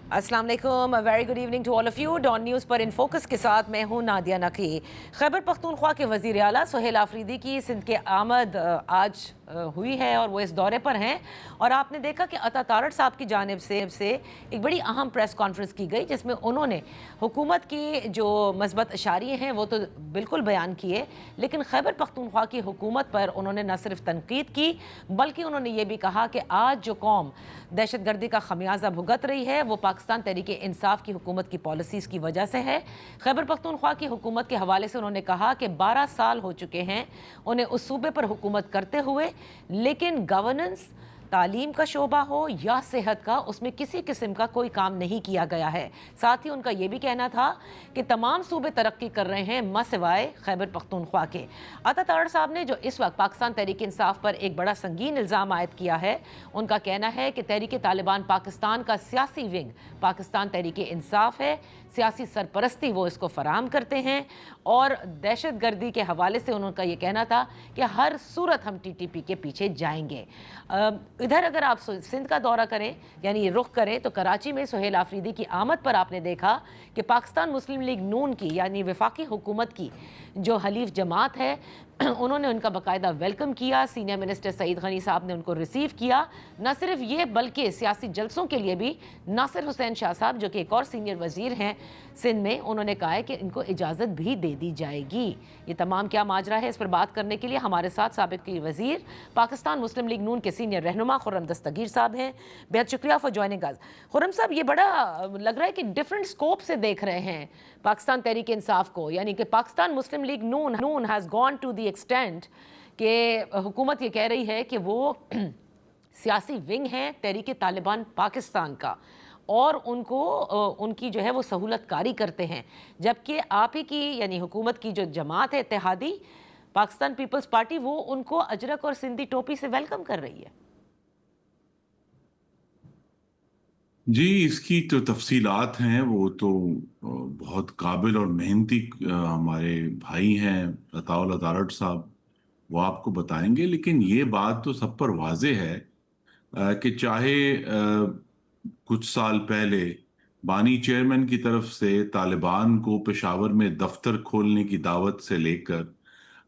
अस्सलाम वालेकुम, very good evening to all of you. Dawn news पर इन फोकस के साथ मैं हूं नादिया नकी। खैबर पख्तूनख्वा के वज़ीर आला सुहेल आफरीदी की सिंध के आमद आज हुई है और वो इस दौरे पर हैं, और आपने देखा कि अता तारड़ साहब की जानिब से एक बड़ी अहम प्रेस कॉन्फ्रेंस की गई जिसमें उन्होंने हुकूमत की जो मस्बत इशारे हैं वो तो बिल्कुल बयान किए, लेकिन खैबर पख्तूनख्वा की हुकूमत पर उन्होंने न सिर्फ तनकीद की बल्कि उन्होंने ये भी कहा कि आज जो कौम दहशत गर्दी का खमियाजा भुगत रही है वो पाकिस्तान तहरीक इंसाफ की हुकूमत की पॉलिसीज़ की वजह से है। खैबर पख्तूनख्वा की हुकूमत के हवाले से उन्होंने कहा कि 12 साल हो चुके हैं उन्हें उस सूबे पर हुकूमत करते हुए, लेकिन गवर्नेंस, तालीम का शोबा हो या सेहत का, उसमें किसी किस्म का कोई काम नहीं किया गया है। साथ ही उनका यह भी कहना था कि तमाम सूबे तरक्की कर रहे हैं मसिवाय खैबर पख्तूनख्वा के। अता तारड़ साहब ने जो इस वक्त पाकिस्तान तहरीक इंसाफ पर एक बड़ा संगीन इल्ज़ाम आयद किया है, उनका कहना है कि तहरीक तालिबान पाकिस्तान का सियासी विंग पाकिस्तान तहरीक इंसाफ है, सियासी सरपरस्ती वो इसको फराहम करते हैं, और दहशत गर्दी के हवाले से उनका ये कहना था कि हर सूरत हम TTP के पीछे जाएंगे। इधर अगर आप सिंध का दौरा करें यानी ये रुख करें तो कराची में सुहेल आफरीदी की आमद पर आपने देखा कि पाकिस्तान मुस्लिम लीग नून की यानी वफाकी हुकूमत की जो हलीफ जमात है उन्होंने उनका बाकायदा वेलकम किया। सीनियर मिनिस्टर सईद गनी साहब ने उनको रिसीव किया। न सिर्फ ये बल्कि सियासी जलसों के लिए भी नासिर हुसैन शाह साहब जो कि एक और सीनियर वजीर हैं सिंध में, उन्होंने कहा है कि इनको इजाज़त भी दे दी जाएगी। ये तमाम क्या माजरा है, इस पर बात करने के लिए हमारे साथ साबिक की वजीर पाकिस्तान मुस्लिम लीग नून के सीनियर रहनुमा खुर्रम दस्तगीर साहब हैं। बेहद शुक्रिया फॉर ज्वाइनिंग अस। खुर्रम साहब, ये बड़ा लग रहा है कि डिफरेंट स्कोप से देख रहे हैं पाकिस्तान तहरीक इंसाफ को, यानी कि Pakistan Muslim League Noon has gone to the extent कि हुकूमत ये कह रही है कि वो सियासी विंग है तहरीक तालिबान पाकिस्तान का और उनको उनकी जो है वो सहूलतकारी करते हैं, जबकि आप ही की यानी हुकूमत की जो जमात है इत्तेहादी पाकिस्तान पीपल्स पार्टी वो उनको अजरक और सिंधी टोपी से वेलकम कर रही है। जी, इसकी जो तफसीलात हैं वो तो बहुत काबिल और मेहनती हमारे भाई हैं अताउल्लाह तारड़ साहब, वो आपको बताएंगे। लेकिन ये बात तो सब पर वाज़ेह है कि चाहे कुछ साल पहले बानी चेयरमैन की तरफ से तालिबान को पेशावर में दफ्तर खोलने की दावत से लेकर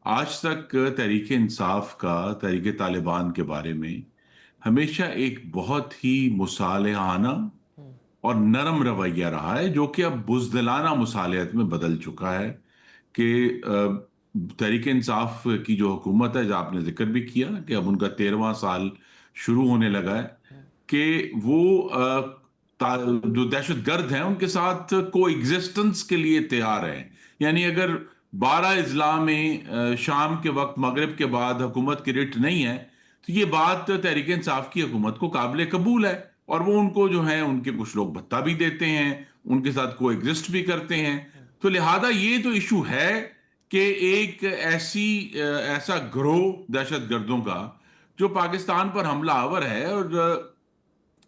आज तक तहरीक इंसाफ का तहरीक तालिबान के बारे में हमेशा एक बहुत ही मुसालहाना और नरम रवैया रहा है, जो कि अब बुज़दिलाना मुसालियत में बदल चुका है। कि तहरीक इंसाफ की जो हुकूमत है, जो आपने जिक्र भी किया कि अब उनका 13वां साल शुरू होने लगा है, कि वो जो दहशत गर्द हैं उनके साथ को एग्जिस्टेंस के लिए तैयार हैं। यानी अगर 12 अजला में शाम के वक्त मगरिब के बाद हुकूमत की रिट नहीं है तो ये बात तहरीक इंसाफ की हुकूमत को काबिल कबूल है, और वो उनको जो है उनके कुछ लोग भत्ता भी देते हैं, उनके साथ को एग्जिस्ट भी करते हैं। तो लिहाजा ये तो इशू है कि एक ऐसा ग्रोह दहशत गर्दों का जो पाकिस्तान पर हमला आवर है, और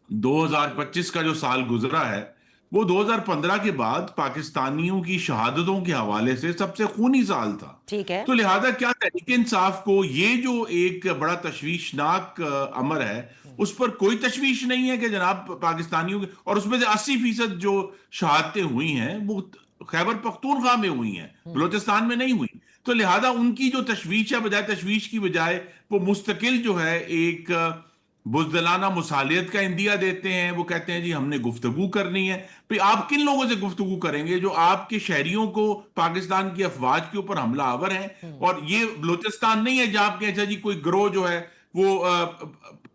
2025 का जो साल गुजरा है वो 2015 के बाद पाकिस्तानियों की शहादतों के हवाले से सबसे खूनी साल था। ठीक है। तो लिहाजा क्या तहरीक इंसाफ को ये जो एक बड़ा तशवीशनाक अमर है उस पर कोई तशवीश नहीं है कि जनाब पाकिस्तानियों के, और उसमें से 80% जो शहादतें हुई हैं वो खैबर पख्तूनख्वा में हुई हैं, बलोचिस्तान में नहीं हुई। तो लिहाजा उनकी जो तशवीश है, बजाय तशवीश की बजाय वो मुस्तकिल जो है एक बुज़दिलाना मुसालियत का इंदिया देते हैं। वो कहते हैं जी हमने गुफ्तगू करनी है। भाई आप किन लोगों से गुफ्तगू करेंगे जो आपके शहरियों को पाकिस्तान की अफवाज के ऊपर हमला आवर हैं? और ये बलूचिस्तान नहीं है जहां आपके अच्छा जी कोई ग्रोह जो है वो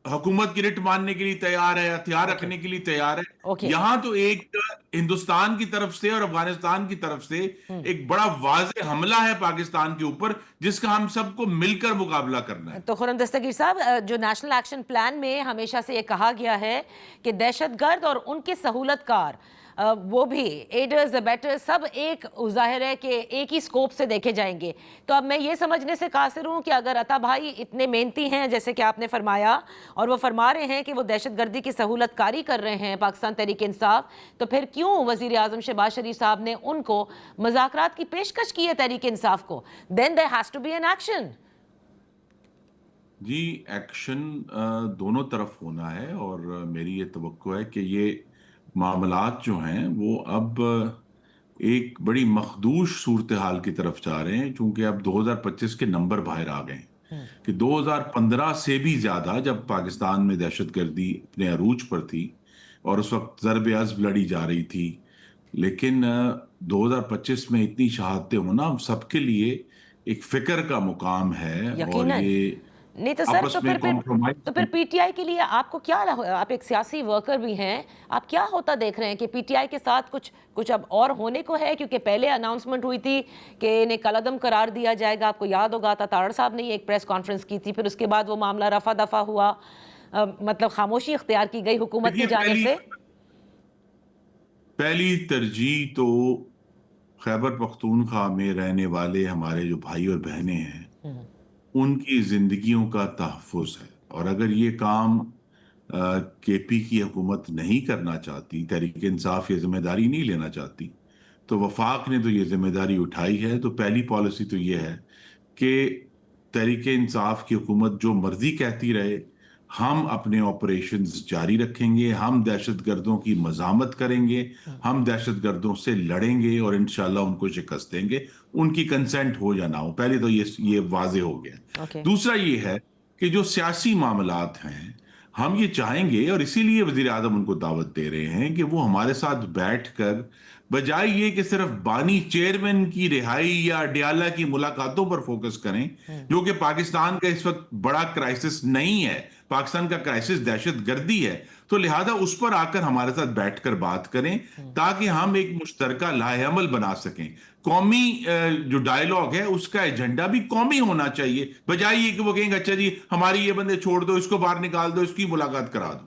हुकूमत की रिट मानने के लिए तैयार है, हथियार ओके रखने के लिए तैयार है। ओके। यहां तो एक हिंदुस्तान की तरफ से और अफगानिस्तान की तरफ से एक बड़ा वाज़ेह हमला है पाकिस्तान के ऊपर, जिसका हम सबको मिलकर मुकाबला करना है। तो खुर्रम दस्तगीर साहब, जो नेशनल एक्शन प्लान में हमेशा से ये कहा गया है कि दहशतगर्द और उनके सहूलतकार वो भी एडर्स अबैटर्स सब एक ज़ाहिर है कि एक ही स्कोप से देखे जाएंगे। तो अब मैं ये समझने से कासिर हूँ कि अगर अता भाई इतने मेहनती हैं जैसे कि आपने फरमाया और वो फरमा रहे हैं कि वो दहशतगर्दी की सहूलतकारी कर रहे हैं पाकिस्तान तहरीक इंसाफ, तो फिर क्यों वज़ीर आज़म शहबाज शरीफ साहब ने उनको मुज़ाकरात की पेशकश की है तहरीक इंसाफ को? Then there has to be an action. जी, एक्शन दोनों तरफ होना है, और मेरी ये तवक्को है कि ये मामलात जो हैं वो अब एक बड़ी मखदूश सूरत हाल की तरफ जा रहे हैं, क्योंकि अब 2025 के नंबर बाहर आ गए हैं कि 2015 से भी ज्यादा, जब पाकिस्तान में दहशतगर्दी अपने अरूज पर थी और उस वक्त ज़रब अज़्ब लड़ी जा रही थी, लेकिन 2025 में इतनी शहादतें होना हम सबके लिए एक फिक्र का मुकाम है। और यकीनन। ये नहीं तो सर, आपस में तो फिर कॉम्प्रोमाइज। पीटीआई के लिए आपको क्या आप एक सियासी वर्कर भी हैं, आप क्या होता देख रहे हैं कि पीटीआई के साथ कुछ कुछ अब और होने को है? क्योंकि पहले अनाउंसमेंट हुई थी कि इन्हें कलअदम करार दिया जाएगा, आपको याद होगा तारड़ साहब ने एक प्रेस कॉन्फ्रेंस की थी, फिर उसके बाद वो मामला रफा दफा हुआ, मतलब खामोशी इख्तियार की गई हुकूमत की देखिए, जानिब पहली से। पहली तरजीह तो खैबर पख्तूनख्वा में रहने वाले हमारे जो भाई और बहनें हैं उनकी जिंदगियों का तहफ़्फ़ुज़ है। और अगर ये काम केपी की हुकूमत नहीं करना चाहती, तहरीक इंसाफ ये जिम्मेदारी नहीं लेना चाहती, तो वफाक ने तो ये जिम्मेदारी उठाई है। तो पहली पॉलिसी तो ये है कि तहरीक इंसाफ की हुकूमत जो मर्जी कहती रहे, हम अपने ऑपरेशंस जारी रखेंगे, हम दहशतगर्दों की मज़ामत करेंगे, हम दहशतगर्दों से लड़ेंगे और इंशाल्लाह उनको शिकस्त देंगे, उनकी कंसेंट हो या ना हो। पहले तो ये वाजे हो गया। ओके। दूसरा ये है कि जो सियासी मामलात हैं, हम ये चाहेंगे और इसीलिए वजीर आजम उनको दावत दे रहे हैं कि वो हमारे साथ बैठकर, बजाय ये कि सिर्फ बानी चेयरमैन की रिहाई या अडयाला की मुलाकातों पर फोकस करें, जो कि पाकिस्तान का इस वक्त बड़ा क्राइसिस नहीं है, पाकिस्तान का क्राइसिस दहशत गर्दी है, तो लिहाजा उस पर आकर हमारे साथ बैठकर बात करें ताकि हम एक मुश्तरका लाहेअमल बना सकें। कौमी जो डायलॉग है उसका एजेंडा भी कौमी होना चाहिए, बजाय ये कि वो कहेंगे अच्छा जी हमारी ये बंदे छोड़ दो, इसको बाहर निकाल दो, इसकी मुलाकात करा दो।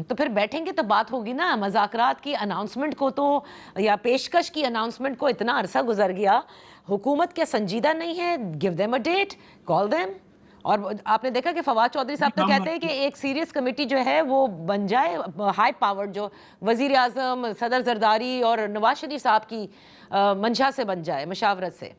तो फिर बैठेंगे तो बात होगी ना। मज़ाकरात की अनाउंसमेंट को तो, या पेशकश की अनाउंसमेंट को इतना अरसा गुजर गया, हुकूमत क्या संजीदा नहीं है? Give them a date, call them. और आपने देखा कि फवाद चौधरी साहब तो कहते हैं कि एक सीरियस कमेटी जो है वो बन जाए, हाई पावर, जो वजीर आजम, सदर जरदारी और नवाज शरीफ साहब की मंशा से बन जाए, मशावरत से।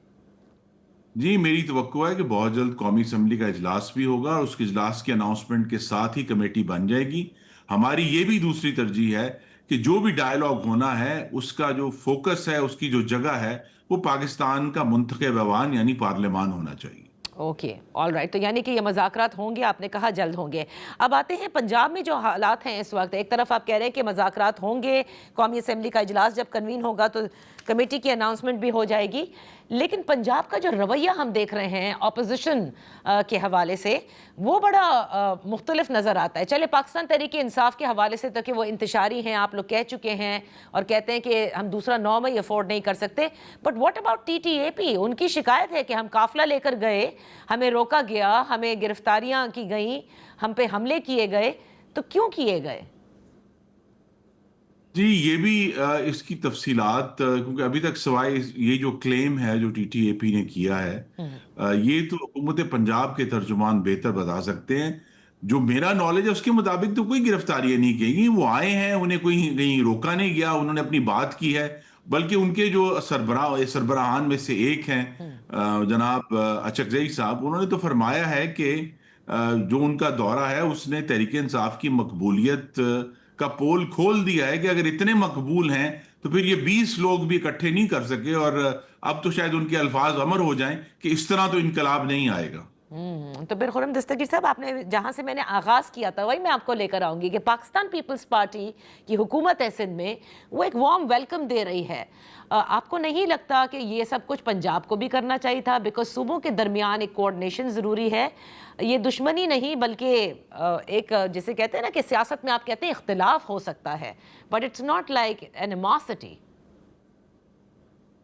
जी, मेरी तवक्को है कि बहुत जल्द कौमी असम्बली का इजलास भी होगा और उसके इजलास के अनाउंसमेंट के साथ ही कमेटी बन जाएगी। हमारी ये भी दूसरी तरजीह है कि जो भी डायलॉग होना है उसका जो फोकस है, उसकी जो जगह है, वो पाकिस्तान का मुंतखब ऐवान यानी पार्लियामान होना चाहिए। Okay, all right. तो यानी कि ये मज़ाकरात होंगे, आपने कहा जल्द होंगे। अब आते हैं पंजाब में जो हालात हैं इस वक्त। एक तरफ आप कह रहे हैं कि मज़ाकरात होंगे, कौमी असम्बली का इजलास जब कन्वीन होगा तो कमेटी की अनाउंसमेंट भी हो जाएगी, लेकिन पंजाब का जो रवैया हम देख रहे हैं ऑपोजिशन के हवाले से, वो बड़ा मुख्तलिफ नज़र आता है। चले पाकिस्तान तहरीक इंसाफ के हवाले से तो कि वो इंतशारी हैं, आप लोग कह चुके हैं और कहते हैं कि हम दूसरा 9 मई अफोर्ड नहीं कर सकते, बट व्हाट अबाउट टीटीएपी? उनकी शिकायत है कि हम काफिला लेकर गए, हमें रोका गया, हमें गिरफ्तारियां की गई, हम पे हमले किए गए, तो क्यों किए गए? जी, ये भी इसकी तफसीलात, क्योंकि अभी तक सवाए ये जो क्लेम है जो टीटीएपी ने किया है, ये तो हुकूमत पंजाब के तर्जुमान बेहतर बता सकते हैं। जो मेरा नॉलेज है उसके मुताबिक तो कोई गिरफ्तारियां नहीं की गई, वो आए हैं, उन्हें कोई कहीं रोका नहीं गया, उन्होंने अपनी बात की है। बल्कि उनके जो सरबराहान में से एक हैं, जनाब अचकजई साहब, उन्होंने तो फरमाया है कि जो उनका दौरा है उसने तहरीक इंसाफ की मकबूलियत का पोल खोल दिया है कि अगर इतने मकबूल हैं तो फिर ये 20 लोग भी इकट्ठे नहीं कर सके। और अब तो शायद उनके अल्फाज अमर हो जाएं कि इस तरह तो इनकलाब नहीं आएगा। तो फिर खुर्रम दस्तगीर साहब, आपने जहां से मैंने आगाज किया था वही मैं आपको लेकर आऊंगी कि पाकिस्तान पीपल्स पार्टी की हुकूमत है सिंध में, वो एक वार्म वेलकम दे रही है। आपको नहीं लगता कि ये सब कुछ पंजाब को भी करना चाहिए था? बिकॉज सूबों के दरमियान एक कोऑर्डिनेशन ज़रूरी है, ये दुश्मनी नहीं बल्कि एक जिसे कहते हैं ना कि सियासत में आप कहते हैं इख्तिलाफ हो सकता है, but it's not like animosity.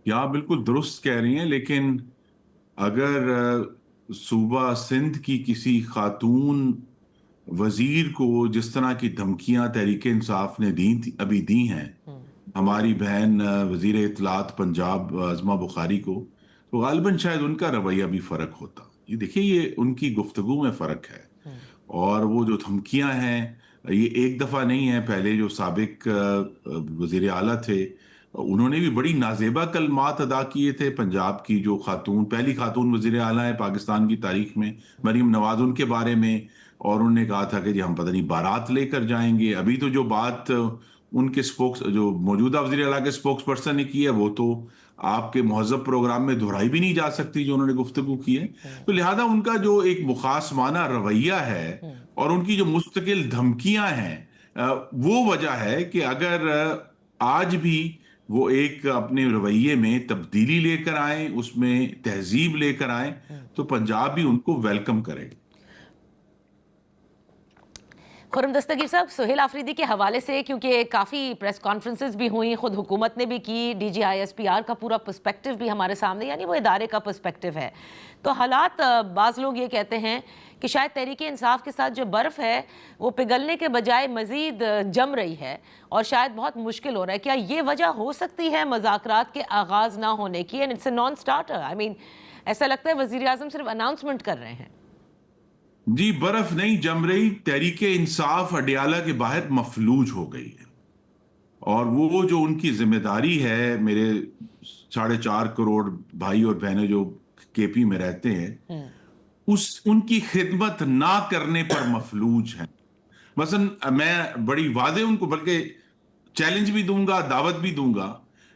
या आप बिल्कुल दुरुस्त कह रही हैं, लेकिन अगर सूबा सिंध की किसी खातून वजीर को जिस तरह की धमकियां तहरीक इंसाफ ने अभी दी हैं हमारी बहन वजीर इत्तलात पंजाब अज़मा बुखारी को, तो गालिबन शायद उनका रवैया भी फ़र्क होता। ये देखिए, ये उनकी गुफ्तगू में फ़र्क है। और वो जो धमकियां हैं, ये एक दफ़ा नहीं है, पहले जो साबिक वजीर आला थे उन्होंने भी बड़ी नाजेबा कलमात अदा किए थे। पंजाब की जो खातून, पहली खातून वजीर आला है पाकिस्तान की तारीख में, मरीम नवाज, उनके बारे में, और उन्होंने कहा था कि जी हम पता नहीं बारात लेकर जाएंगे। अभी तो जो बात ان کے स्पोक्स जो मौजूदा वज़ीर आला के स्पोक्स पर्सन ने की है वो तो आपके महज़ब प्रोग्राम में दोहराई भी नहीं जा सकती जो उन्होंने गुफ्तगू की है। तो लिहाजा उनका जो एक मुखासमाना रवैया है और उनकी जो मुस्तकिल धमकियां हैं, वो वजह है कि अगर आज भी वो एक अपने रवैये में तब्दीली लेकर आए, उसमें तहजीब लेकर आए, तो पंजाब भी उनको वेलकम करेगा। खुर्रम दस्तगीर साहब, सुहेल आफरीदी के हवाले से, क्योंकि काफ़ी प्रेस कॉन्फ्रेंसेस भी हुई, खुद हुकूमत ने भी की, DGISPR का पूरा पर्सपेक्टिव भी हमारे सामने, यानी वो इदारे का पर्सपेक्टिव है, तो हालात बाज़ लोग ये कहते हैं कि शायद तहरीक इंसाफ के साथ जो बर्फ़ है वो पिघलने के बजाय मज़ीद जम रही है और शायद बहुत मुश्किल हो रहा है। क्या ये वजह हो सकती है मुज़ाकरात के आगाज़ ना होने की? And it's a non starter. I mean, ऐसा लगता है वज़ीर आज़म सिर्फ अनाउंसमेंट कर रहे हैं। जी, बर्फ नहीं जम रही, तहरीक इंसाफ अडियाला के बाहर मफलूज हो गई है और वो जो उनकी जिम्मेदारी है, मेरे 4.5 करोड़ भाई और बहनें जो KP में रहते हैं, उनकी खिदमत ना करने पर मफलूज हैं। मसलन मैं बड़ी वादे उनको बल्कि चैलेंज भी दूंगा, दावत भी दूंगा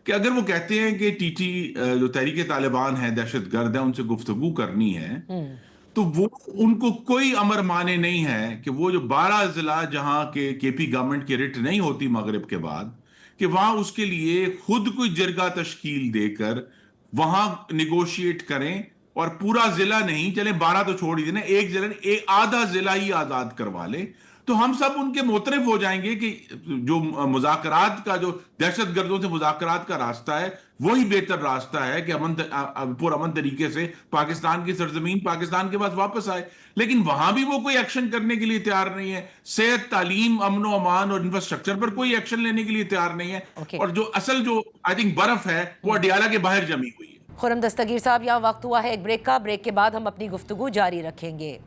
कि अगर वो कहते हैं कि TT जो तहरीक तालिबान है दहशतगर्द है, उनसे गुफ्तगू करनी है, तो वो उनको कोई अमर माने नहीं है कि वो जो 12 जिला जहां के KP गवर्नमेंट की रिट नहीं होती मगरिब के बाद, कि वहां उसके लिए खुद कोई जरगा तश्कील देकर वहां निगोशिएट करें और पूरा जिला नहीं, चले 12 तो छोड़ ही देना, एक जिला एक आधा जिला ही आजाद करवा ले, तो हम सब उनके मोतरफ हो जाएंगे कि जो मुज़ाकरात का, जो दहशतगर्दों से मुज़ाकरात का रास्ता है, वही बेहतर रास्ता है कि पुरअमन तरीके से पाकिस्तान की सरजमीन पाकिस्तान के पास वापस आए। लेकिन वहां भी वो कोई एक्शन करने के लिए तैयार नहीं है। सेहत, तालीम, अमन अमान और इंफ्रास्ट्रक्चर पर कोई एक्शन लेने के लिए तैयार नहीं है। और जो असल जो आई थिंक बर्फ है वो अडियाला के बाहर जमी हुई है। खुर्रम दस्तगीर साहब, यहाँ वक्त हुआ है एक ब्रेक का। ब्रेक के बाद हम अपनी गुफ्तगू जारी रखेंगे।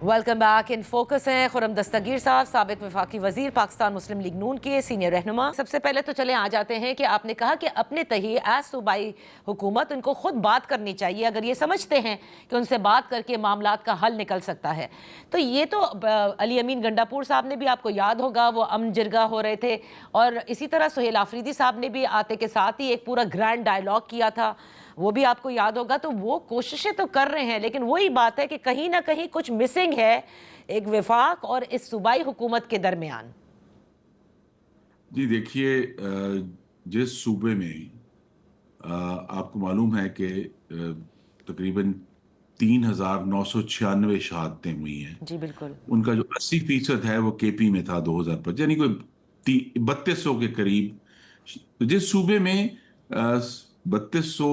Welcome back. इन फोकस हैं खुर्रम दस्तगीर साहब, साबिक वफाकी वजीर, पाकिस्तान मुस्लिम लीग नून के सीनियर रहनुमा। सबसे पहले तो चले आ जाते हैं कि आपने कहा कि अपने तही एज सूबाई हुकूमत उनको खुद बात करनी चाहिए अगर ये समझते हैं कि उनसे बात करके मामलात का हल निकल सकता है। तो ये तो अली अमीन गंडापुर साहब ने भी, आपको याद होगा, वो अमन जिरगा हो रहे थे, और इसी तरह सुहेल आफरीदी साहब ने भी आते के साथ ही एक पूरा ग्रैंड डायलॉग किया था, वो भी आपको याद होगा। तो वो कोशिशें तो कर रहे हैं, लेकिन वही बात है कि कहीं ना कहीं कुछ मिसिंग है एक वफाक और इस सूबाई हुकूमत के दरमियान। जी देखिए, जिस सूबे में आपको मालूम है कि तकरीबन 3,996 शहादतें हुई हैं, जी बिल्कुल, उनका जो 80% है वो KP में था 2005, यानी कोई 3200 के करीब। जिस सूबे में 3200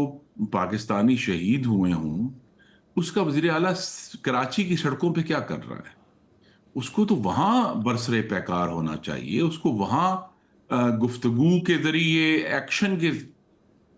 पाकिस्तानी शहीद हुए हों, उसका वजीर आला कराची की सड़कों पे क्या कर रहा है? उसको तो वहां बरसरे पैकार होना चाहिए, उसको वहां गुफ्तगू के जरिए, एक्शन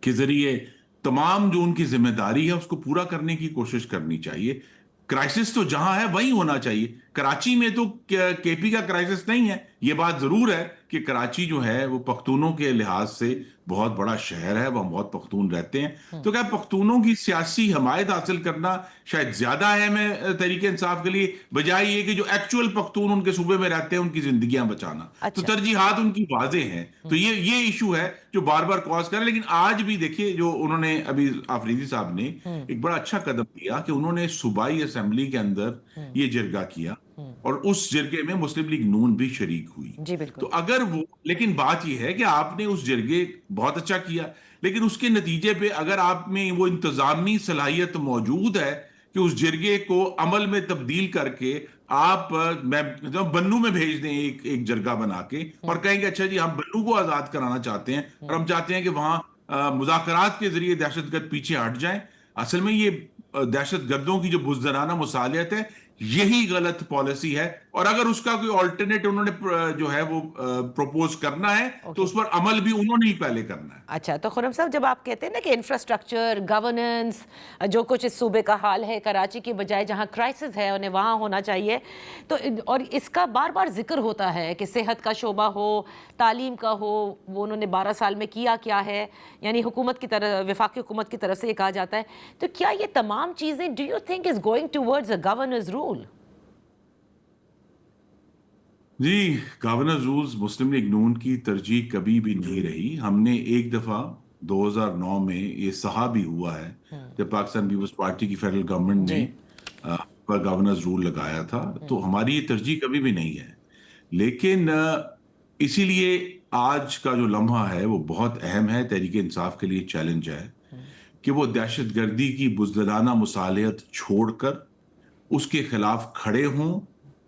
के जरिए तमाम जो उनकी जिम्मेदारी है उसको पूरा करने की कोशिश करनी चाहिए। क्राइसिस तो जहां है वहीं होना चाहिए। कराची में तो KP का क्राइसिस नहीं है। ये बात जरूर है कि कराची जो है वो पख्तूनों के लिहाज से बहुत बड़ा शहर है, वहां बहुत पख्तून रहते हैं, तो क्या पख्तूनों की सियासी हमायत हासिल करना शायद ज्यादा अहम है तहरीक इंसाफ के लिए, बजाय ये कि जो एक्चुअल पख्तून उनके सूबे में रहते हैं उनकी जिंदगियां बचाना। तो तरजीहात उनकी वाजे हैं। तो ये इशू है जो बार बार कॉज कर रहा है। लेकिन आज भी देखिए, जो उन्होंने अभी आफरीदी साहब ने एक बड़ा अच्छा कदम किया कि उन्होंने सूबाई असेंबली के अंदर ये जिरगा किया और उस जिरगे में मुस्लिम लीग नून भी शरीक हुई। जी बिल्कुल। तो अगर वो, लेकिन बात यह है कि आपने उस जिरगे बहुत अच्छा किया, लेकिन उसके नतीजे पे अगर आप में वो इंतजामी सलाहियत मौजूद है कि उस जिरगे को अमल में तब्दील करके आप बन्नू में भेज दें एक जरगा बना के और कहेंगे अच्छा जी हम बन्नू को आजाद कराना चाहते हैं और हम चाहते हैं कि वहां मुज़ाकरात के जरिए दहशतगर्द पीछे हट जाएं। असल में ये दहशतगर्दों की जो बुज़दराना मुसालियत है, यही गलत पॉलिसी है। और अगर उसका कोई ऑल्टरनेट उन्होंने जो है वो प्रपोज करना है तो उस पर अमल भी उन्होंने ही पहले करना है। अच्छा, तो खुर्रम साहब, जब आप कहते हैं ना कि इंफ्रास्ट्रक्चर, गवर्नेंस, जो कुछ इस सूबे का हाल है, कराची की बजाय जहां क्राइसिस है उन्हें वहां होना चाहिए, तो और इसका बार बार जिक्र होता है कि सेहत का शोबा हो, तालीम का हो, वो उन्होंने 12 साल में किया क्या है, यानी हुकूमत की तरफ, वफाकी हुकूमत की तरफ से ये कहा जाता है। तो क्या ये तमाम चीज़ें do you think is going towards a governor's rule? जी, गवर्नर रूल्स मुस्लिम लीग नून की तरजीह कभी भी नहीं रही। हमने एक दफ़ा 2009 में ये सहा भी हुआ है जब पाकिस्तान पीपल्स पार्टी की फेडरल गवर्नमेंट ने जी। पर गवर्नर्स रूल लगाया था, तो हमारी ये तरजीह कभी भी नहीं है। लेकिन इसीलिए आज का जो लम्हा है वो बहुत अहम है, तहरीक इंसाफ के लिए चैलेंज है कि वो दहशतगर्दी की बुज़दिलाना मुसालियत छोड़कर उसके खिलाफ खड़े हों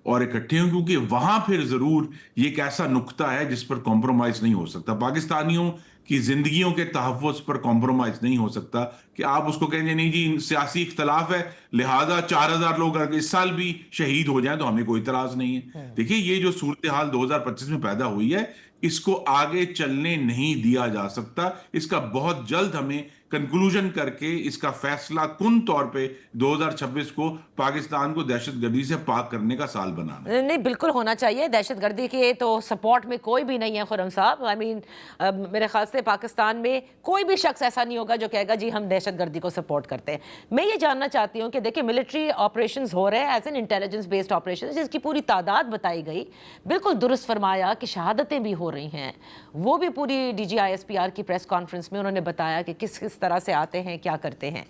और इकट्ठे हों, क्योंकि वहां फिर जरूर ये एक ऐसा नुक्ता है जिस पर कॉम्प्रोमाइज नहीं हो सकता। पाकिस्तानियों की जिंदगियों के तहफ़्फ़ुज़ पर कॉम्प्रोमाइज नहीं हो सकता कि आप उसको कहेंगे नहीं जी सियासी इख्तलाफ है, लिहाजा 4,000 लोग अगर इस साल भी शहीद हो जाएं तो हमें कोई इतराज नहीं है। देखिए, ये जो सूरत हाल 2025 में पैदा हुई है, इसको आगे चलने नहीं दिया जा सकता। इसका बहुत जल्द हमें कंक्लूजन करके इसका फैसला कुन तौर पे 2026 को पाकिस्तान को दहशतगर्दी से पाक करने का साल बनाना है। नहीं, बिल्कुल होना चाहिए। दहशतगर्दी के तो सपोर्ट में कोई भी नहीं है खुर्रम साहब। आई मीन मेरे ख्याल से पाकिस्तान में कोई भी शख्स ऐसा नहीं होगा जो कहेगा जी हम दहशतगर्दी को सपोर्ट करते हैं। मैं ये जानना चाहती हूँ कि देखिए, मिलिट्री ऑपरेशंस हो रहे हैं as an intelligence based operation, जिसकी पूरी तादाद बताई गई। बिल्कुल दुरुस्त फरमाया कि शहादतें भी हो रही हैं, वो भी पूरी DGISPR की प्रेस कॉन्फ्रेंस में उन्होंने बताया कि किस किस तरह से आते हैं, क्या करते हैं।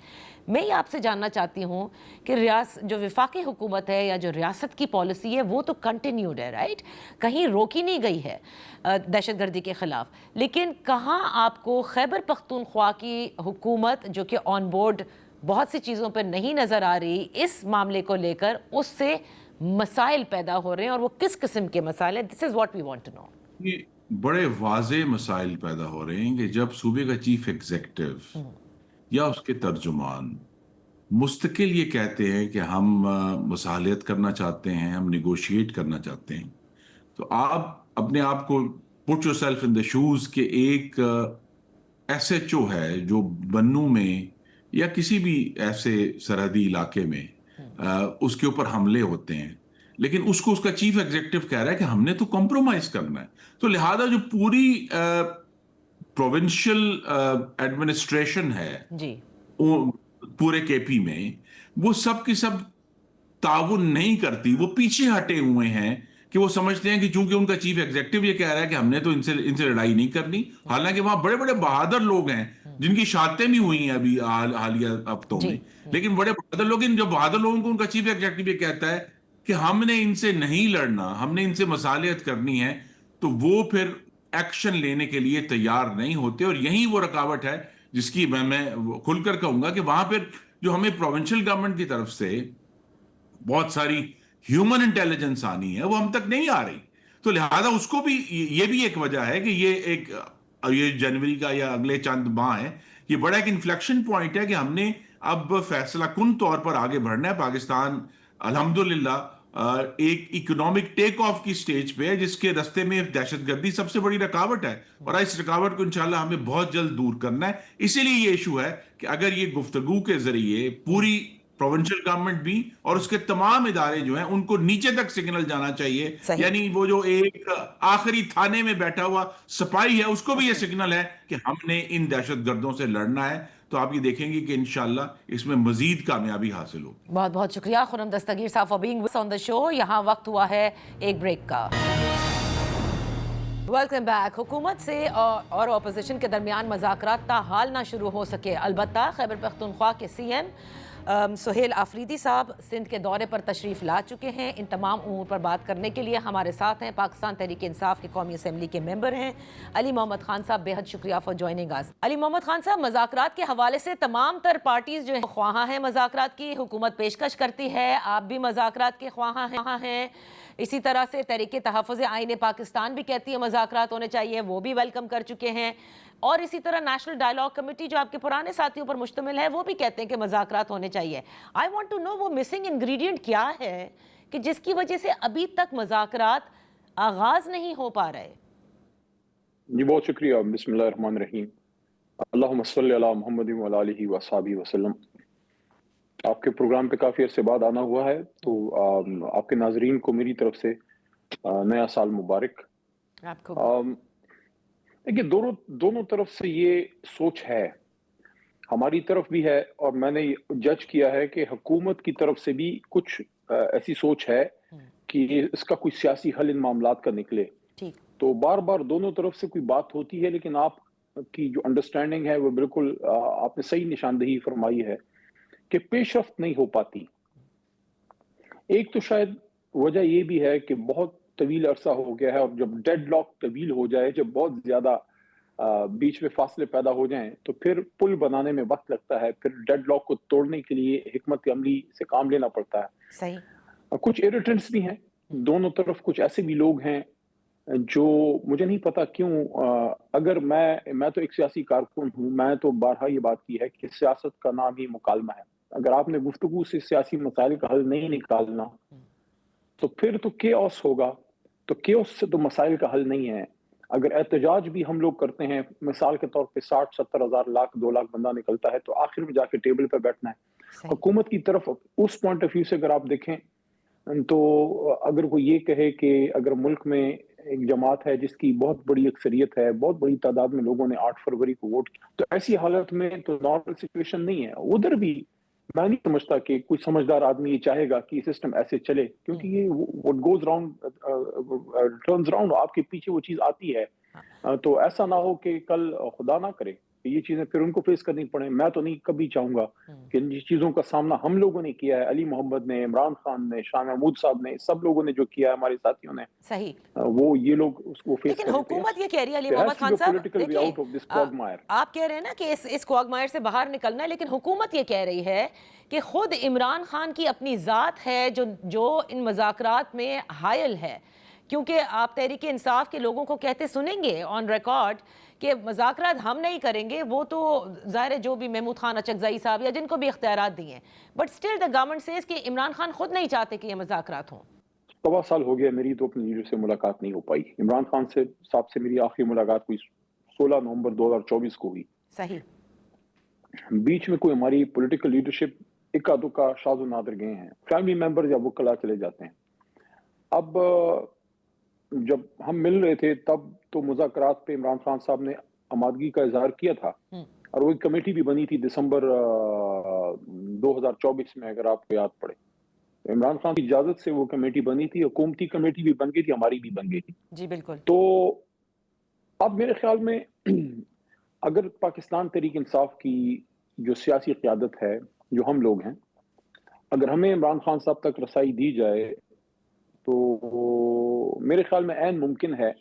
मैं ये आपसे जानना चाहती हूँ कि जो वफाकी हुकूमत है या जो रियासत की पॉलिसी है वो तो कंटिन्यूड है, राइट? कहीं रोकी नहीं गई है दहशतगर्दी के ख़िलाफ़, लेकिन कहाँ आपको खैबर पख्तूनख्वा की हुकूमत जो कि ऑन बोर्ड बहुत सी चीज़ों पर नहीं नज़र आ रही, इस मामले को लेकर उससे मसाइल पैदा हो रहे हैं, और वो किस किस्म के मसाइल हैं? This is what we want to know. ये बड़े वाजे मसाइल पैदा हो रहे हैं कि जब सूबे का चीफ एग्जीक्यूटिव या उसके तर्जुमान मुस्तकिल ये कहते हैं कि हम मसालियत करना चाहते हैं, हम निगोशिएट करना चाहते हैं, तो आप अपने आप को put your self in the shoes के एक SHO है जो बन्नू में या किसी भी ऐसे सरहदी इलाके में उसके ऊपर हमले होते हैं, लेकिन उसको उसका चीफ एग्जीक्यूटिव कह रहा है कि हमने तो कॉम्प्रोमाइज करना है। तो लिहाजा जो पूरी प्रोविंशियल एडमिनिस्ट्रेशन है जी। वो पूरे KP में, वो सब की सब ताउन नहीं करती, वो पीछे हटे हुए हैं कि वो समझते हैं कि चूंकि उनका चीफ एग्जीक्यूटिव ये कह रहा है कि हमने तो इनसे इनसे लड़ाई नहीं करनी। हालांकि वहां बड़े बड़े बहादुर लोग हैं जिनकी शहादतें भी हुई हैं अभी हालिया हफ्तों जी। में, लेकिन बड़े बहादुर लोग, इन जो बहादुर लोगों को उनका चीफ एग्जीक्यूटिव ये कहता है कि हमने इनसे नहीं लड़ना, हमने इनसे मसालियत करनी है, तो वो फिर एक्शन लेने के लिए तैयार नहीं होते। और यही वो रुकावट है जिसकी मैं खुलकर कहूंगा कि वहां पर जो हमें प्रोविंशियल गवर्नमेंट की तरफ से बहुत सारी ह्यूमन इंटेलिजेंस आनी है वो हम तक नहीं आ रही। तो लिहाजा उसको भी, ये भी एक वजह है कि ये जनवरी का या अगले चंद माह है, ये बड़ा एक इन्फ्लेक्शन पॉइंट है कि हमने अब फैसला कुन तौर पर आगे बढ़ना है। पाकिस्तान अल्हम्दुलिल्लाह एक इकोनॉमिक टेक ऑफ की स्टेज पे है, जिसके रास्ते में दहशतगर्दी सबसे बड़ी रुकावट है, और इस रुकावट को इंशाल्लाह हमें बहुत जल्द दूर करना है। इसीलिए ये इशू है कि अगर ये गुफ्तगू के जरिए पूरी प्रोविंशियल गवर्नमेंट भी और उसके तमाम इदारे जो हैं उनको नीचे तक सिग्नल जाना चाहिए, सही। यानी वो जो एक आखिरी थाने में बैठा हुआ सिपाही है उसको भी ये सिग्नल है कि हमने इन दहशतगर्दों से लड़ना है, तो आप ये देखेंगे कि इंशाल्लाह इसमें मजीद कामयाबी हासिल हो। बहुत बहुत शुक्रिया खुर्रम दस्तगीर साहब for being on the show. यहाँ वक्त हुआ है एक ब्रेक का। Welcome back. हुकूमत से और अपोजिशन के दरमियान मज़ाकरात ताहाल ना शुरू हो सके, अलबत्ता खैबर पख्तूनख्वा के CM सुहेल आफरीदी साहब सिंध के दौरे पर तशरीफ़ ला चुके हैं। इन तमाम उमूर पर बात करने के लिए हमारे साथ हैं पाकिस्तान तहरीक इंसाफ के कौमी असम्बली के मेंबर हैं अली मोहम्मद खान साहब। बेहद शुक्रिया for joining us. Ali Mohammad Khan साहब, मज़ाकरात के हवाले से तमाम तर पार्टीज़ जो हैं ख्वाहां हैं मज़ाकरात की, हुकूमत पेशकश करती है, आप भी मज़ाकरात के ख्वाहां हैं। इसी तरह से तहरीक तहफ़्फ़ुज़ आईन पाकिस्तान भी कहती है मज़ाकरात होने चाहिए, वो भी वेलकम कर चुके हैं। और इसी तरह नेशनल डायलॉग कमेटी जो आपके पुराने साथियों पर मुश्तमिल है, वो भी कहते हैं कि मज़ाकरात होने चाहिए। आई वांट टू नो वो मिसिंग इंग्रेडिएंट क्या है कि जिसकी वजह से अभी तक मज़ाकरात आगाज नहीं हो पा रहे? जी बहुत शुक्रिया। बिस्मिल्लाहिर्रहमानिर्रहीम। अल्लाहुम्मा सल्लि अला मुहम्मदिन व अला आलिहि व अस्हाबिहि वसल्लम। आपके प्रोग्राम पे काफ़ी अरसे बाद आना हुआ है, तो आपके नाजरीन को मेरी तरफ से नया साल मुबारक। आपको देखिए, दोनों तरफ से ये सोच है, हमारी तरफ भी है, और मैंने जज किया है कि हुकूमत की तरफ से भी कुछ ऐसी सोच है کہ اس کا کوئی سیاسی حل ان معاملات کا نکلے. ٹھیک. تو بار بار دونوں طرف سے کوئی بات ہوتی ہے، لیکن آپ کی جو انڈرسٹینڈنگ ہے وہ بالکل آپ نے صحیح نشاندہی فرمائی ہے کہ پیش رفت نہیں ہو پاتی. ایک تو شاید وجہ یہ بھی ہے کہ بہت طویل عرصہ ہو گیا ہے، اور جب ڈیڈ لاک طویل ہو جائے، جب بہت زیادہ بیچ میں فاصلے پیدا ہو جائیں، تو پھر پل بنانے میں وقت لگتا ہے. پھر ڈیڈ لاک کو توڑنے کے لیے حکمت عملی سے کام لینا پڑتا ہے. صحیح. کچھ اریٹنٹس بھی ہیں دونوں طرف. کچھ ایسے بھی لوگ ہیں جو مجھے نہیں پتا کیوں، اگر میں تو ایک سیاسی کارکن ہوں، میں تو بارہا یہ بات کی ہے کہ سیاست کا نام ہی مکالمہ ہے. اگر آپ نے گفتگو سے سیاسی مسائل کا حل نہیں نکالنا تو پھر تو کیوس ہوگا. تو کیوس سے تو مسائل کا حل نہیں ہے. اگر احتجاج بھی ہم لوگ کرتے ہیں، مثال کے طور پہ 60-70 ہزار لاکھ 2 لاکھ بندہ نکلتا ہے، تو آخر میں جا کے ٹیبل پہ بیٹھنا ہے. صحیح. حکومت کی طرف اس پوائنٹ آف ویو سے اگر آپ دیکھیں تو اگر وہ یہ کہے کہ اگر ملک میں ایک جماعت ہے جس کی بہت بڑی اکثریت ہے، بہت بڑی تعداد میں لوگوں نے 8 فروری کو ووٹ کیا، تو ایسی حالت میں تو نارمل سچویشن نہیں ہے. ادھر بھی میں نہیں سمجھتا کہ کوئی سمجھدار آدمی یہ چاہے گا کہ یہ سسٹم ایسے چلے، کیونکہ یہ what goes round turns round، آپ کے پیچھے وہ چیز آتی ہے. تو ایسا نہ ہو کہ کل خدا نہ کرے کہ یہ چیزیں پھر ان کو فیس کرنی پڑیں. میں تو نہیں کبھی چاہوں گا کہ ان چیزوں کا سامنا ہم لوگوں نے کیا ہے، علی محمد نے، عمران خان نے، شاہ محمود صاحب نے، سب لوگوں نے جو کیا ہے، ہمارے ساتھیوں نے، صحیح. وہ یہ لوگ اس کو فیس لیکن کریں. حکومت یہ کہہ رہی ہے علی There has Muhammad to be Khan a صاحب، political way دیکھیں out of this quagmire. آپ کہہ رہے ہیں نا کہ اس کوگمائر سے باہر نکلنا ہے، لیکن حکومت یہ کہہ رہی ہے کہ خود عمران خان کی اپنی ذات ہے جو ان مذاکرات میں حائل ہے. کیونکہ آپ تحریک انصاف کے لوگوں کو کہتے سنیں گے آن ریکارڈ کہ مذاکرات ہم نہیں کریں گے، وہ تو ظاہر ہے جو بھی محمود خان اچکزئی صاحب یا جن کو بھی اختیارات دیے ہیں، but still the government says کہ عمران خان خود نہیں چاہتے کہ یہ مذاکرات ہوں. 1.25 سال ہو گیا میری تو اپنی لیڈر سے ملاقات نہیں ہو پائی. عمران خان صاحب سے میری آخری ملاقات ہوئی 16 نومبر 2024 کو ہوئی. صحیح. بیچ میں کوئی ہماری پولیٹیکل لیڈرشپ اکا دکا شاذ و نادر گئے ہیں، فیملی ممبر یا وکلا چلے جاتے ہیں. اب جب ہم مل رہے تھے تب تو مذاکرات پہ عمران خان صاحب نے آمادگی کا اظہار کیا تھا، اور وہ کمیٹی بھی بنی تھی دسمبر 2024 میں، اگر آپ کو یاد پڑے. عمران خان کی اجازت سے وہ کمیٹی بنی تھی، حکومتی کمیٹی بھی بن گئی تھی، ہماری بھی بن گئی تھی. جی بالکل. تو اب میرے خیال میں اگر پاکستان تحریک انصاف کی جو سیاسی قیادت ہے، جو ہم لوگ ہیں، اگر ہمیں عمران خان صاحب تک رسائی دی جائے تو میرے خیال میں عین ممکن ہے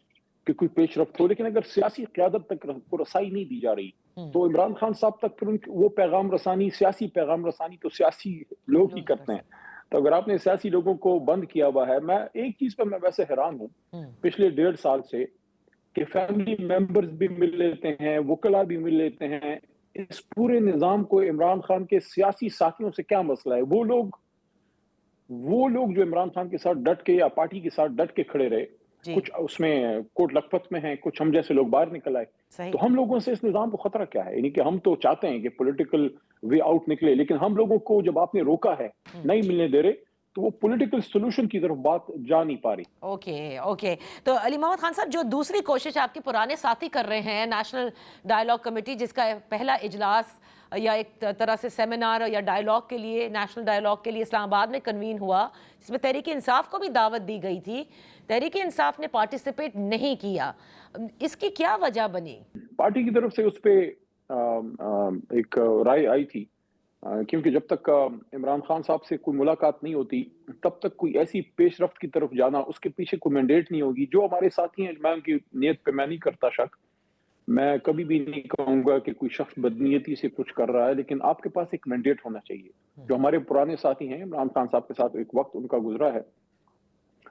کہ کوئی پیش رفت ہو. لیکن اگر سیاسی قیادت تک کو رسائی نہیں دی جا رہی تو عمران خان صاحب تک پھر وہ پیغام رسانی، سیاسی پیغام رسانی تو سیاسی لوگ ہی کرتے ہیں. تو اگر آپ نے سیاسی لوگوں کو بند کیا ہوا ہے، میں ایک چیز پر میں ویسے حیران ہوں پچھلے 1.5 سال سے کہ فیملی ممبرز بھی مل لیتے ہیں، وکلا بھی مل لیتے ہیں. اس پورے نظام کو عمران خان کے سیاسی ساتھیوں سے کیا مسئلہ ہے؟ وہ لوگ جو عمران خان کے ساتھ ڈٹ کے یا پارٹی کے ساتھ ڈٹ کے کھڑے رہے، کچھ اس میں کوٹ لکھپت میں ہیں، کچھ ہم جیسے لوگ باہر نکل آئے. تو ہم لوگوں سے اس نظام کو خطرہ کیا ہے؟ یعنی کہ ہم تو چاہتے ہیں کہ پولیٹیکل وے آؤٹ نکلے، لیکن ہم لوگوں کو جب آپ نے روکا ہے، نہیں ملنے دے رہے، تو وہ پولیٹیکل سولوشن کی طرف بات جا نہیں پا رہی. اوکے. تو علی محمد خان صاحب، جو دوسری کوشش آپ کے پرانے ساتھی کر رہے ہیں، نیشنل ڈائیلاگ کمیٹی، جس کا پہلا اجلاس یا ایک طرح سے سیمینار یا ڈائیلاگ کے لیے، نیشنل ڈائیلاگ کے لیے اسلام آباد میں کنوین ہوا، جس میں تحریک انصاف کو بھی دعوت دی گئی تھی، تحریک انصاف نے پارٹیسپیٹ نہیں کیا، اس کی کیا وجہ بنی؟ پارٹی کی طرف سے اس پہ ایک رائے آئی تھی، کیونکہ جب تک عمران خان صاحب سے کوئی ملاقات نہیں ہوتی تب تک کوئی ایسی پیش رفت کی طرف جانا، اس کے پیچھے کوئی مینڈیٹ نہیں ہوگی. جو ہمارے ساتھی ہیں، میں ان کی نیت پہ میں نہیں کرتا شک، میں کبھی بھی نہیں کہوں گا کہ کوئی شخص بدنیتی سے کچھ کر رہا ہے، لیکن آپ کے پاس ایک مینڈیٹ ہونا چاہیے. جو ہمارے پرانے ساتھی ہیں، عمران خان صاحب کے ساتھ ایک وقت ان کا گزرا ہے،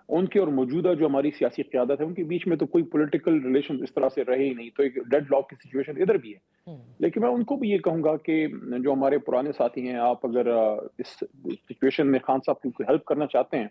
ان کے اور موجودہ جو ہماری سیاسی قیادت ہے، ان کے بیچ میں تو کوئی پولیٹیکل ریلیشن اس طرح سے رہے ہی نہیں. تو ایک ڈیڈ لاک کی سچویشن ادھر بھی ہے. لیکن میں ان کو بھی یہ کہوں گا کہ جو ہمارے پرانے ساتھی ہیں، آپ اگر اس سچویشن میں خان صاحب کی ہیلپ کرنا چاہتے ہیں،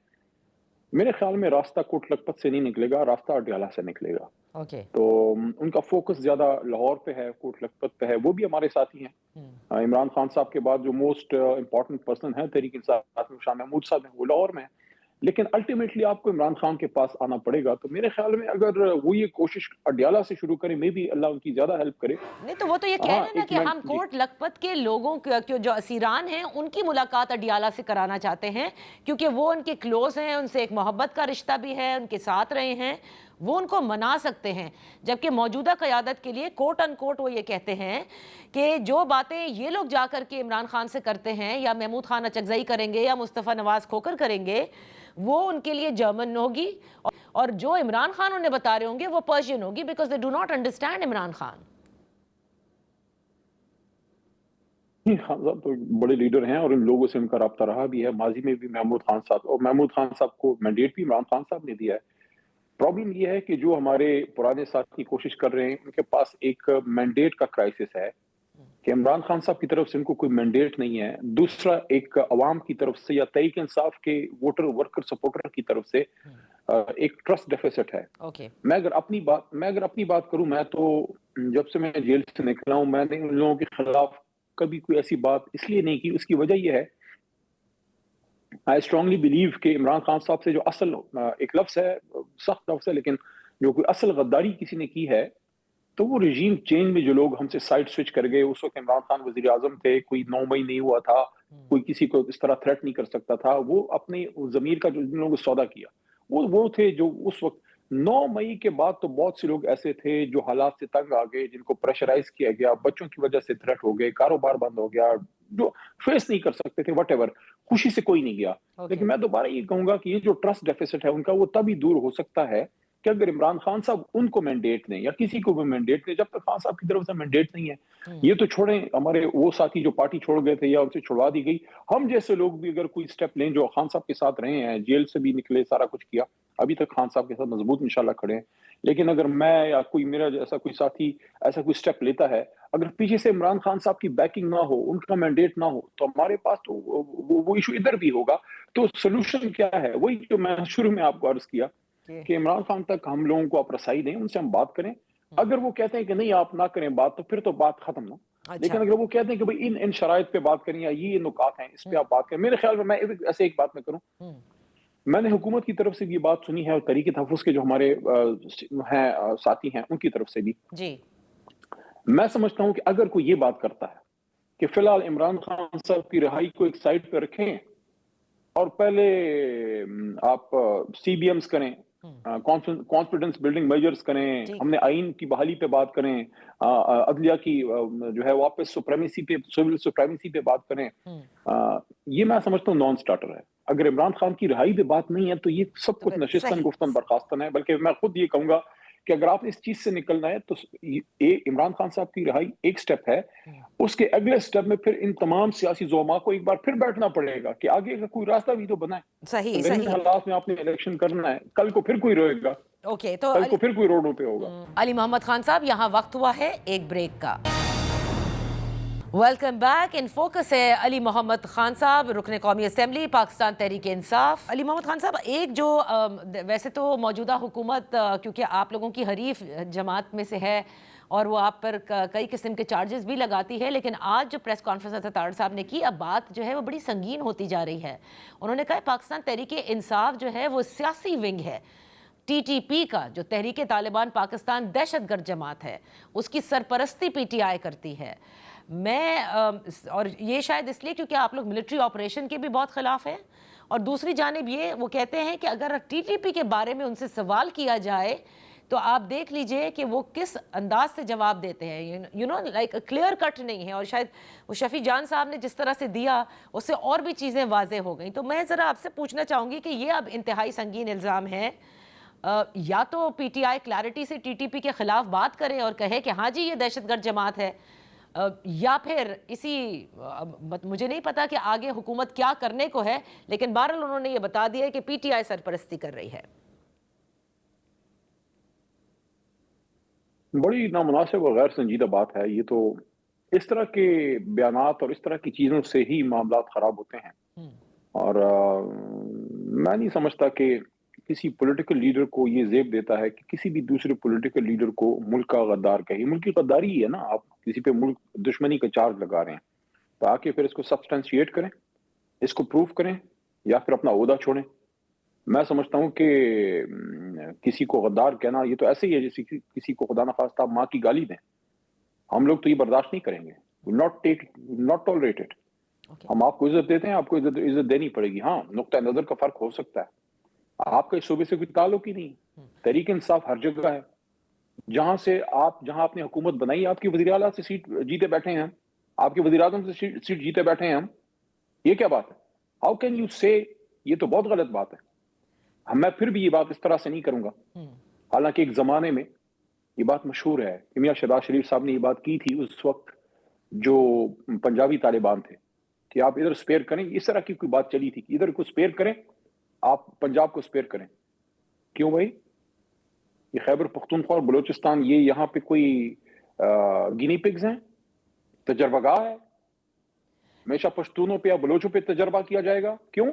میرے خیال میں راستہ کوٹ لکھپت سے نہیں نکلے گا، راستہ اڈیالہ سے نکلے گا. تو ان کا فوکس زیادہ لاہور پہ ہے، کوٹ لکھپت پہ ہے. وہ بھی ہمارے ساتھی ہیں. عمران خان صاحب کے بعد جو موسٹ امپورٹنٹ پرسن ہے تحریک انصاف میں، شاہ محمود صاحب ہیں، وہ لاہور میں ہیں. لیکن الٹیمیٹلی آپ کو عمران خان کے پاس آنا پڑے گا. تو میرے خیال میں اگر وہ یہ کوشش اڈیالہ سے شروع کریں، میں بھی اللہ ان کی زیادہ ہیلپ کرے. نہیں تو وہ تو یہ کہہ ہاں رہے ہیں نا ایک کہ منٹ ہم جی. کوٹ لکھپت کے لوگوں جو اسیران ہیں ان کی ملاقات اڈیالہ سے کرانا چاہتے ہیں، کیونکہ وہ ان کے کلوز ہیں، ان سے ایک محبت کا رشتہ بھی ہے، ان کے ساتھ رہے ہیں، وہ ان کو منا سکتے ہیں. جبکہ موجودہ قیادت کے لیے کوٹ ان کوٹ وہ یہ کہتے ہیں کہ جو باتیں یہ لوگ جا کر کے عمران خان سے کرتے ہیں، یا محمود خان اچکزئی کریں گے یا مصطفیٰ نواز کھوکر کریں گے، وہ ان کے لیے جرمن ہوگی، اور جو عمران خان انہیں بتا رہے ہوں گے وہ پرشین ہوگی، because they do not understand Imran Khan. Khan صاحب تو بڑے لیڈر ہیں اور ان لوگوں سے ان کا رابطہ رہا بھی ہے ماضی میں بھی. محمود خان صاحب، اور محمود خان صاحب کو مینڈیٹ بھی عمران خان صاحب نے دیا ہے. پرابلم یہ ہے کہ جو ہمارے پرانے ساتھی کوشش کر رہے ہیں ان کے پاس ایک مینڈیٹ کا کرائسس ہے کہ عمران خان صاحب کی طرف سے ان کو کوئی مینڈیٹ نہیں ہے. دوسرا ایک عوام کی طرف سے یا تحریک انصاف کے ووٹر ورکر سپورٹر کی طرف سے ایک ٹرسٹ ڈیفیسٹ ہے. میں اگر اپنی بات کروں، میں تو جب سے میں جیل سے نکلا ہوں میں نے ان لوگوں کے خلاف کبھی کوئی ایسی بات اس لیے نہیں کی. اس کی وجہ یہ ہے I strongly believe کہ عمران خان صاحب سے جو اصل ایک لفظ ہے، سخت لفظ ہے، لیکن جو کوئی اصل غداری کسی نے کی ہے تو وہ رجیم چینج میں جو لوگ ہم سے سائڈ سوئچ کر گئے. اس وقت عمران خان وزیر اعظم تھے، کوئی 9 مئی نہیں ہوا تھا، کوئی کسی کو اس طرح تھریٹ نہیں کر سکتا تھا. وہ اپنے ضمیر کا جو جن لوگوں نے سودا کیا وہ تھے جو اس وقت 9 مئی کے بعد تو بہت سے لوگ ایسے تھے جو حالات سے تنگ آ گئے، جن کو پریشرائز کیا گیا، بچوں کی وجہ سے تھریٹ ہو گئے، کاروبار بند ہو گیا، جو فیس نہیں کر سکتے تھے. وٹ ایور، خوشی سے کوئی نہیں گیا. لیکن میں دوبارہ یہ کہوں گا کہ یہ جو ٹرسٹ ڈیفیسٹ ہے ان کا، وہ تبھی دور ہو سکتا ہے کہ اگر عمران خان صاحب ان کو مینڈیٹ دیں یا کسی کو بھی مینڈیٹ دیں. جب تک خان صاحب کی طرف سے مینڈیٹ نہیں ہے، یہ تو چھوڑیں ہمارے وہ ساتھی جو پارٹی چھوڑ گئے تھے یا ان سے چھڑوا دی گئی، ہم جیسے لوگ بھی اگر کوئی سٹیپ لیں جو خان صاحب کے ساتھ رہے ہیں، جیل سے بھی نکلے، سارا کچھ کیا، ابھی تک خان صاحب کے ساتھ مضبوط انشاءاللہ کھڑے ہیں. لیکن اگر میں یا کوئی میرا جیسا کوئی ساتھی ایسا کوئی سٹیپ لیتا ہے، اگر پیچھے سے عمران خان صاحب کی بیکنگ نہ ہو، ان کا مینڈیٹ نہ ہو، تو ہمارے پاس تو وہ ایشو ادھر بھی ہوگا. تو سولوشن کیا ہے؟ وہی جو میں شروع میں آپ کو عرض کیا کہ عمران خان تک ہم لوگوں کو آپ رسائی دیں، ان سے ہم بات کریں. اگر وہ کہتے ہیں کہ نہیں آپ نہ کریں بات، تو پھر تو بات ختم نہ. لیکن اگر وہ کہتے ہیں کہ بھئی ان شرائط پہ بات کریں یا یہ نکات ہیں اس پہ آپ بات کریں، میرے خیال میں ایسے ایک بات میں کروں، میں نے حکومت کی طرف سے بھی یہ بات سنی ہے اور تحریک تحفظ کے جو ہمارے ہیں ساتھی ہیں ان کی طرف سے بھی جی، میں سمجھتا ہوں کہ اگر کوئی یہ بات کرتا ہے کہ فی الحال عمران خان صاحب کی رہائی کو ایک سائڈ پہ رکھیں اور پہلے آپ سی بی ایمز کریں، کانفیڈنس بلڈنگ میجرز کریں، ہم نے آئین کی بحالی پہ بات کریں، عدلیہ کی جو ہے واپس سپریمیسی پہ، سول سپریمیسی پہ بات کریں، یہ میں سمجھتا ہوں نان سٹارٹر ہے. اگر عمران خان کی رہائی پہ بات نہیں ہے تو یہ سب کچھ نشستن گفتن برخاستن ہے. بلکہ میں خود یہ کہوں گا کہ اگر آپ نے اس چیز سے نکلنا ہے تو عمران خان صاحب کی رہائی ایک سٹیپ ہے، اس کے اگلے سٹیپ میں پھر ان تمام سیاسی زعماء کو ایک بار پھر بیٹھنا پڑے گا کہ آگے کا کوئی راستہ بھی تو بنائے. صحیح صحیح حالات میں آپ نے الیکشن کرنا ہے، کل کو پھر کوئی روئے گا، تو کل کو پھر کوئی روڈوں پہ ہوگا. علی محمد خان صاحب، یہاں وقت ہوا ہے ایک بریک کا. Welcome back. ان فوکس ہے علی محمد خان صاحب، رکن قومی اسمبلی پاکستان تحریک انصاف. علی محمد خان صاحب، ایک جو ویسے تو موجودہ حکومت کیونکہ آپ لوگوں کی حریف جماعت میں سے ہے اور وہ آپ پر کئی قسم کے چارجز بھی لگاتی ہے، لیکن آج جو پریس کانفرنس تارڑ صاحب نے کی، اب بات جو ہے وہ بڑی سنگین ہوتی جا رہی ہے. انہوں نے کہا پاکستان تحریک انصاف جو ہے وہ سیاسی ونگ ہے ٹی ٹی پی کا، جو تحریک طالبان پاکستان دہشت گرد جماعت ہے، اس کی سرپرستی پی ٹی آئی کرتی ہے. اور یہ شاید اس لیے کیونکہ آپ لوگ ملٹری آپریشن کے بھی بہت خلاف ہیں، اور دوسری جانب یہ وہ کہتے ہیں کہ اگر ٹی ٹی پی کے بارے میں ان سے سوال کیا جائے تو آپ دیکھ لیجئے کہ وہ کس انداز سے جواب دیتے ہیں، you know like clear cut نہیں ہے. اور شاید وہ شفیع جان صاحب نے جس طرح سے دیا اس سے اور بھی چیزیں واضح ہو گئیں. تو میں ذرا آپ سے پوچھنا چاہوں گی کہ یہ اب انتہائی سنگین الزام ہے، یا تو پی ٹی آئی کلیئرٹی سے ٹی ٹی پی کے خلاف بات کرے اور کہے کہ ہاں جی یہ دہشت گرد جماعت ہے، یا پھر اسی مجھے نہیں پتا کہ آگے حکومت کیا کرنے کو ہے، لیکن بہرحال انہوں نے یہ بتا دیا ہے کہ پی ٹی آئی سرپرستی کر رہی ہے. بڑی نامناسب اور غیر سنجیدہ بات ہے یہ. تو اس طرح کے بیانات اور اس طرح کی چیزوں سے ہی معاملات خراب ہوتے ہیں. اور میں نہیں سمجھتا کہ کسی پولیٹیکل لیڈر کو یہ زیب دیتا ہے کہ کسی بھی دوسرے پولیٹیکل لیڈر کو ملک کا غدار کہے. ملک کی غداری ہی ہے نا، آپ کسی پہ ملک دشمنی کا چارج لگا رہے ہیں، تو آ کے پھر اس کو سبسٹینشیٹ کریں، اس کو پروف کریں، یا پھر اپنا عہدہ چھوڑیں. मैं समझता हूँ कि किसी को गद्दार कहना ये तो ऐसे ही है जैसे किसी को खुदा न खास्ता माँ की गाली दें। हम लोग तो ये बर्दाश्त नहीं करेंगे, नॉट टॉलरेट इट। हम आपको इज्जत देते हैं, आपको इज्जत देनी पड़ेगी। हाँ, नुक्ता नजर का फर्क हो सकता है, आपका इस शोबे से कोई ताल्लुक ही नहीं। तहरीक इंसाफ हर जगह है, जहां आपने हुकूमत बनाई, आपकी वज़ीर आला से सीट जीते बैठे हैं हम, आपके वज़ीर आज़म से सीट जीते बैठे हैं हम। ये क्या बात है? हाउ कैन यू से? ये तो बहुत गलत बात है। मैं फिर भी ये बात इस तरह से नहीं करूंगा। हालांकि एक जमाने में ये बात मशहूर है कि मियां शहबाज शरीफ साहब ने ये बात की थी उस वक्त जो पंजाबी तालिबान थे कि आप इधर स्पेयर करें। इस तरह की कोई बात चली थी कि इधर को स्पेयर करें, आप पंजाब को स्पेयर करें। क्यों भाई? ये खैबर पख्तूनख्वा और बलूचिस्तान ये यहाँ पे कोई गिनी पिग्स हैं? तजर्बागाह है? हमेशा पश्तूनों पे या बलोचों पे तजर्बा किया जाएगा? क्यों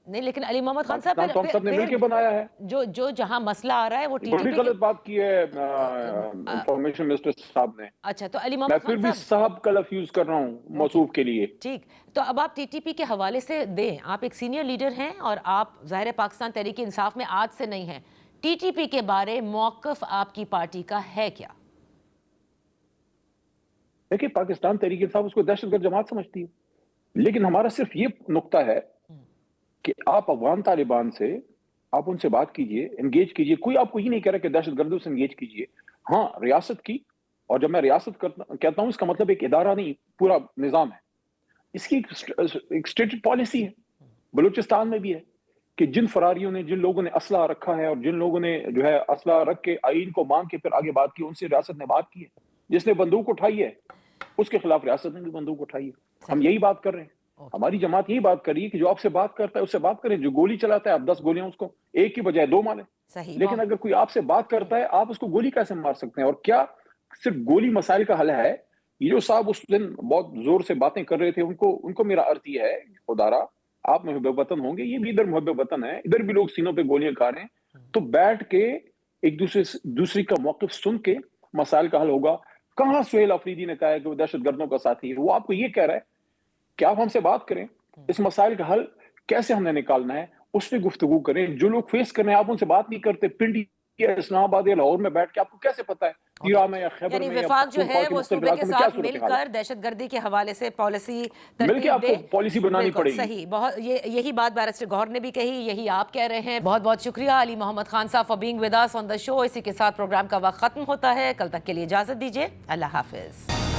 नहीं? लेकिन अली मोहम्मद खान साहब तो हम सब ने मिलकर बनाया है। जो जहां मसला आ रहा है वो बड़ी टीटीपी गलत बात की है इंफॉर्मेशन मिनिस्टर साहब ने। अच्छा, तो अली मैं मोहम्मद फिर खान भी साहब साहब का लफ्ज यूज कर रहा हूँ मौसूफ के लिए। ठीक, तो अब आप टीटीपी के हवाले से दें। आप एक सीनियर लीडर हैं और आप ज़ाहिर है पाकिस्तान तहरीक इंसाफ में आज से नहीं हैं। टीटीपी के बारे मौक़िफ़ आपकी पार्टी का है क्या? देखिए, पाकिस्तान तहरीक इंसाफ उसको दहशतगर्द जमात समझती है, लेकिन हमारा सिर्फ ये नुक्ता है कि आप अफगान तालिबान से आप उनसे बात कीजिए, एंगेज कीजिए। कोई आपको ये नहीं कह रहा कि दहशतगर्दों से एंगेज कीजिए। हाँ, रियासत की, और जब मैं रियासत कहता हूं इसका मतलब एक इदारा नहीं, पूरा निजाम है। इसकी एक स्टेटेड पॉलिसी है, बलूचिस्तान में भी है कि जिन फरारियों ने, जिन लोगों ने असला रखा है और जिन लोगों ने जो है असला रख के आईन को मांग के फिर आगे बात की, उनसे रियासत ने बात की है। जिसने बंदूक उठाई है उसके खिलाफ रियासत ने भी बंदूक उठाई है। हम यही बात कर रहे हैं। हमारी जमात यही बात कर रही है कि जो आपसे बात करता है उससे बात करें। जो गोली चलाता है आप 10 गोलियां उसको एक की बजाय 2 मारें। लेकिन अगर कोई आपसे बात करता है आप उसको गोली कैसे मार सकते हैं? और क्या सिर्फ गोली मसाइल का हल है? ये जो साहब उस दिन बहुत जोर से बातें कर रहे थे, उनको मेरा अर्थ ये है, खुदारा आप मुहब्बत वतन होंगे, ये भी इधर मुहब्बत वतन है, इधर भी लोग सीनों पे गोलियां खा रहे हैं, तो बैठ के एक दूसरी का मौक़िफ़ सुन के मसाइल का हल होगा। कहां सुहेल अफरीदी ने कहा है कि वो दहशतगर्दों का साथी है? वो आपको ये कह रहा है कि आप हमसे बात करें, इस मसाइल का हल कैसे हमने निकालना है उस पर गुफ्तगू करें। जो लोग फेस कर रहे हैं आप उनसे बात नहीं करते। पिंडी या इस्लामाबाद या लाहौर में बैठ के आपको कैसे पता है तीरा में या खैबर में, वफाक जो है वो सूबे के साथ मिलकर दहशतगर्दी के हवाले से पॉलिसी मिलकर आपको पॉलिसी बनानी पड़ेगी। सही, बहुत यही बात बैरिस्टर गौहर ने भी कही, यही आप कह रहे हैं। बहुत बहुत शुक्रिया अली मोहम्मद खान साहब for being with us on the show. इसी के साथ प्रोग्राम का वक्त खत्म होता है। कल तक के लिए इजाजत दीजिए। अल्लाह हाफिज।